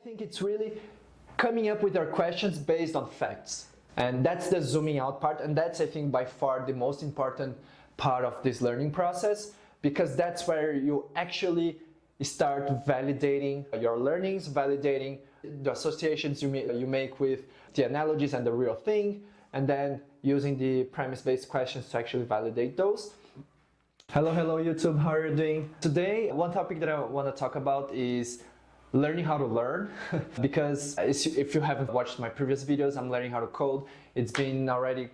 think it's really coming up with our questions based on facts. And that's the zooming out part, and that's, I think, by far the most important part of this learning process, because that's where you actually start validating your learnings, validating the associations you make with the analogies and the real thing, and then using the premise-based questions to actually validate those. Hello YouTube, how are you doing? Today, one topic that I want to talk about is learning how to learn. Because if you haven't watched my previous videos, I'm learning how to code. It's been already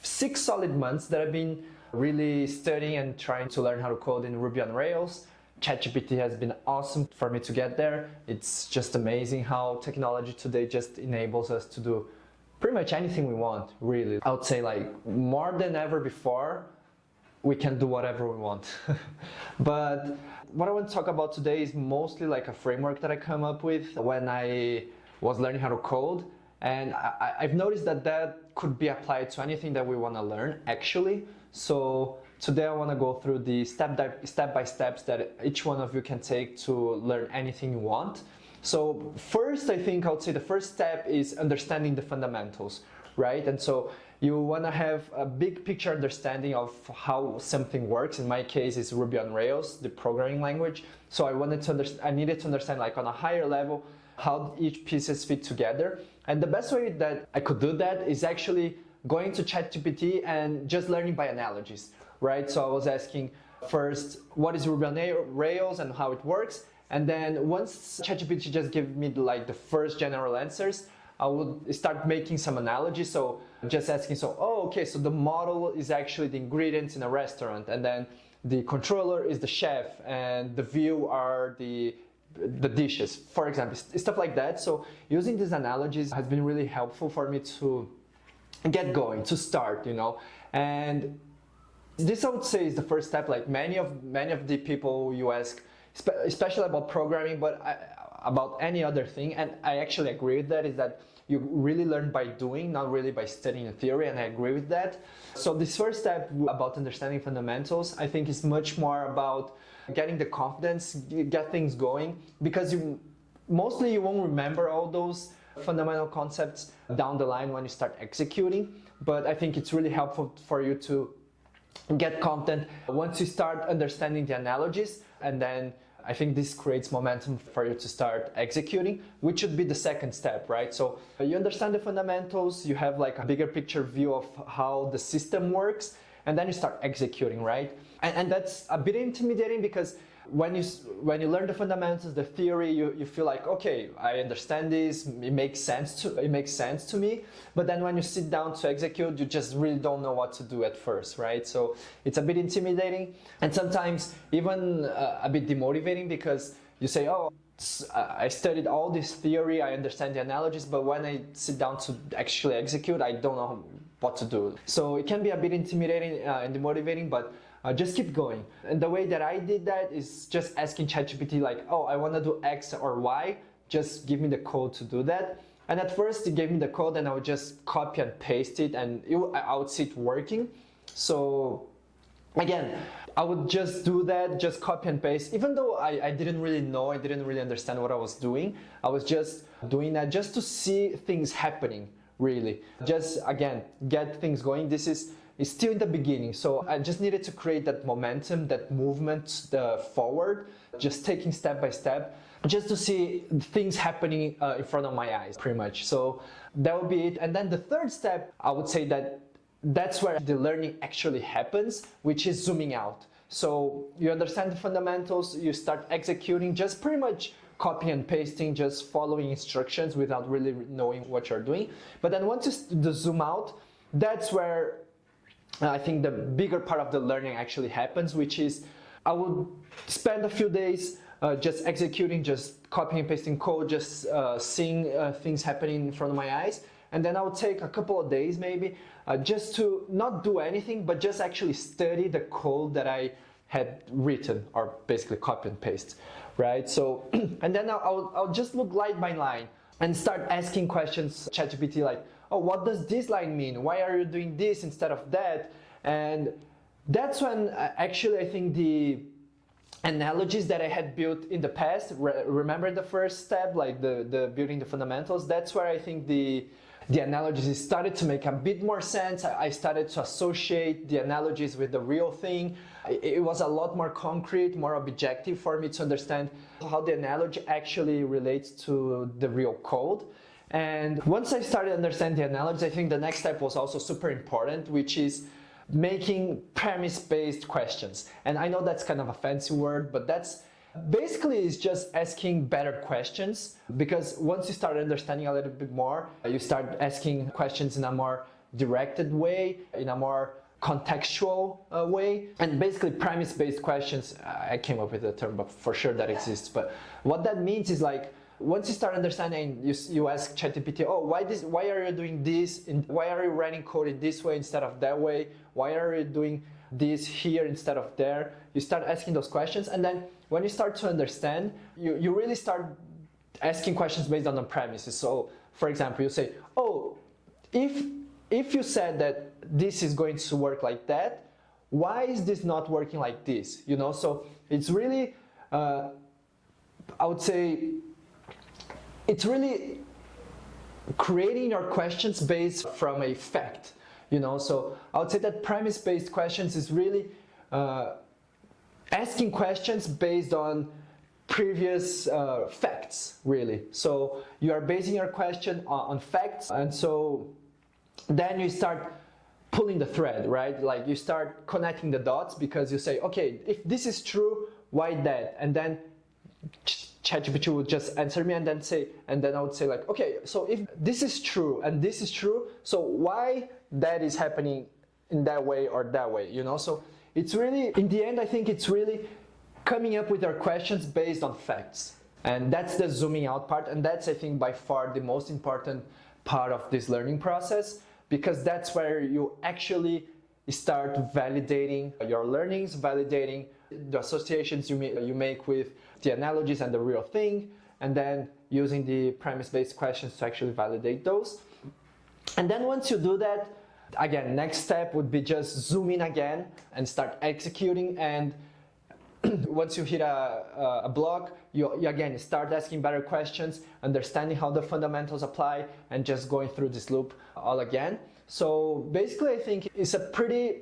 6 solid months that I've been really studying and trying to learn how to code in Ruby on Rails. ChatGPT has been awesome for me to get there. It's just amazing how technology today just enables us to do pretty much anything we want, really. I would say like more than ever before, we can do whatever we want. But what I want to talk about today is mostly like a framework that I come up with when I was learning how to code. And I've noticed that that could be applied to anything that we want to learn, actually. So today I want to go through the step by steps that each one of you can take to learn anything you want. So first, I think I would say the first step is understanding the fundamentals, right? And so you want to have a big picture understanding of how something works. In my case, it's Ruby on Rails, the programming language. So I needed to understand, like, on a higher level, how each pieces fit together. And the best way that I could do that is actually going to ChatGPT and just learning by analogies, right? So I was asking first, what is Ruby on Rails and how it works? And then once ChatGPT just gave me like the first general answers, I would start making some analogies. So just asking, so, oh, okay, so the model is actually the ingredients in a restaurant, and then the controller is the chef, and the view are the dishes, for example, stuff like that. So using these analogies has been really helpful for me to get going, to start, you know. And this, I would say, is the first step. Like many of the people you ask, especially about programming, but about any other thing, and I actually agree with that, is that you really learn by doing, not really by studying a theory, and I agree with that. So this first step about understanding fundamentals, I think, is much more about getting the confidence, get things going, because mostly you won't remember all those fundamental concepts down the line when you start executing, but I think it's really helpful for you to get confident once you start understanding the analogies, and then I think this creates momentum for you to start executing, which should be the second step, right? So you understand the fundamentals, you have like a bigger picture view of how the system works, and then you start executing, right? And that's a bit intimidating, because when you learn the fundamentals, the theory, you feel like, okay, I understand this, it makes sense to me. But then when you sit down to execute, you just really don't know what to do at first, right? So it's a bit intimidating, and sometimes even a bit demotivating, because you say, oh, I studied all this theory, I understand the analogies, but when I sit down to actually execute, I don't know what to do. So it can be a bit intimidating and demotivating, but just keep going. And the way that I did that is just asking ChatGPT, like, oh, I want to do X or Y, just give me the code to do that. And at first it gave me the code, and I would just copy and paste it, and I would see it working. So again, I would just do that, just copy and paste. Even though I didn't really know, I didn't really understand what I was doing, I was just doing that just to see things happening, really. Just, again, get things going. This is still in the beginning, so I just needed to create that momentum, that movement forward, just taking step by step, just to see things happening in front of my eyes, pretty much. So that would be it. And then the third step, I would say that's where the learning actually happens, which is zooming out. So you understand the fundamentals, you start executing, just pretty much copying and pasting, just following instructions without really knowing what you're doing. But then once you zoom out, that's where I think the bigger part of the learning actually happens, which is I would spend a few days just executing, just copying and pasting code, just seeing things happening in front of my eyes. And then I would take a couple of days maybe just to not do anything, but just actually study the code that I had written, or basically copy and paste, right? So, and then I'll just look line by line and start asking questions, ChatGPT, like, oh, what does this line mean? Why are you doing this instead of that? And that's when actually I think analogies that I had built in the past. Remember the first step, like the building the fundamentals? That's where I think the analogies started to make a bit more sense. I started to associate the analogies with the real thing. It was a lot more concrete, more objective for me to understand how the analogy actually relates to the real code. And once I started to understand the analogies, I think the next step was also super important, which is making premise-based questions. And I know that's kind of a fancy word, but that's basically is just asking better questions, because once you start understanding a little bit more, you start asking questions in a more directed way, in a more contextual way. And basically premise-based questions, I came up with the term, but for sure that exists. But what that means is like, once you start understanding, you ask ChatGPT, oh, why are you doing this? Why are you writing code in this way instead of that way? Why are you doing this here instead of there? You start asking those questions, and then when you start to understand, you really start asking questions based on the premises. So for example, you say, oh, if you said that this is going to work like that, why is this not working like this? You know, so it's really, I would say, it's really creating your questions based from a fact, you know. So I would say that premise-based questions is really asking questions based on previous facts, really. So you are basing your question on facts, and so then you start pulling the thread, right? Like you start connecting the dots, because you say, okay, if this is true, why that? And then ChatGPT would just answer me, and then I would say like, okay, so if this is true and this is true, so why that is happening in that way or that way, you know? So it's really, in the end, I think it's really coming up with our questions based on facts. And that's the zooming out part, and that's, I think, by far the most important part of this learning process, because that's where you actually start validating your learnings, validating the associations you make with the analogies and the real thing, and then using the premise-based questions to actually validate those. And then once you do that, again, next step would be just zoom in again and start executing. And once you hit a block, you again start asking better questions, understanding how the fundamentals apply, and just going through this loop all again. So basically, I think it's a pretty,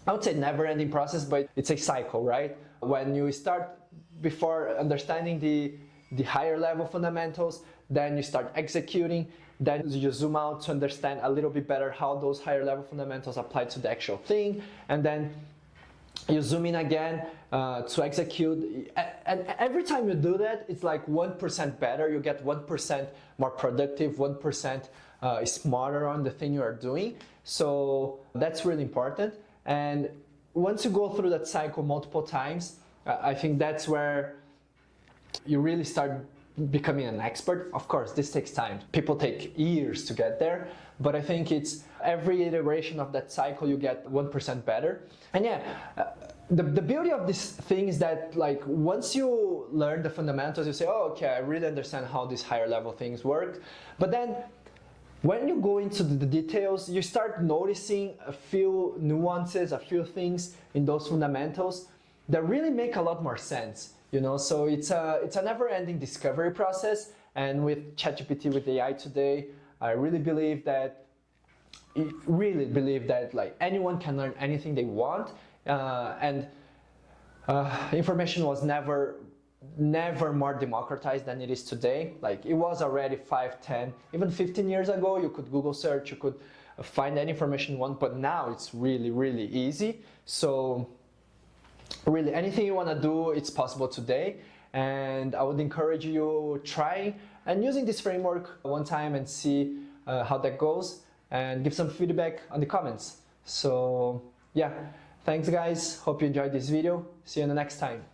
I would say, never-ending process, but it's a cycle, right? When you start before understanding the higher level fundamentals, then you start executing, then you zoom out to understand a little bit better how those higher level fundamentals apply to the actual thing, and then you zoom in again to execute. And every time you do that, it's like 1% better. You get 1% more productive, 1% smarter on the thing you are doing. So that's really important. And once you go through that cycle multiple times, I think that's where you really start becoming an expert. Of course, this takes time. People take years to get there, but I think it's every iteration of that cycle you get 1% better. And yeah, the beauty of this thing is that, like, once you learn the fundamentals, you say, oh, okay, I really understand how these higher level things work. But then when you go into the details, you start noticing a few nuances, a few things in those fundamentals that really make a lot more sense, you know. So it's a never-ending discovery process. And with ChatGPT, with AI today, I really believe that like anyone can learn anything they want, and information was never more democratized than it is today. Like, it was already 5, 10, even 15 years ago. You could Google search, you could find any information you want, but now it's really, really easy. So really, anything you want to do, it's possible today. And I would encourage you trying and using this framework one time and see how that goes, and give some feedback on the comments. So yeah, thanks guys, hope you enjoyed this video. See you in the next time.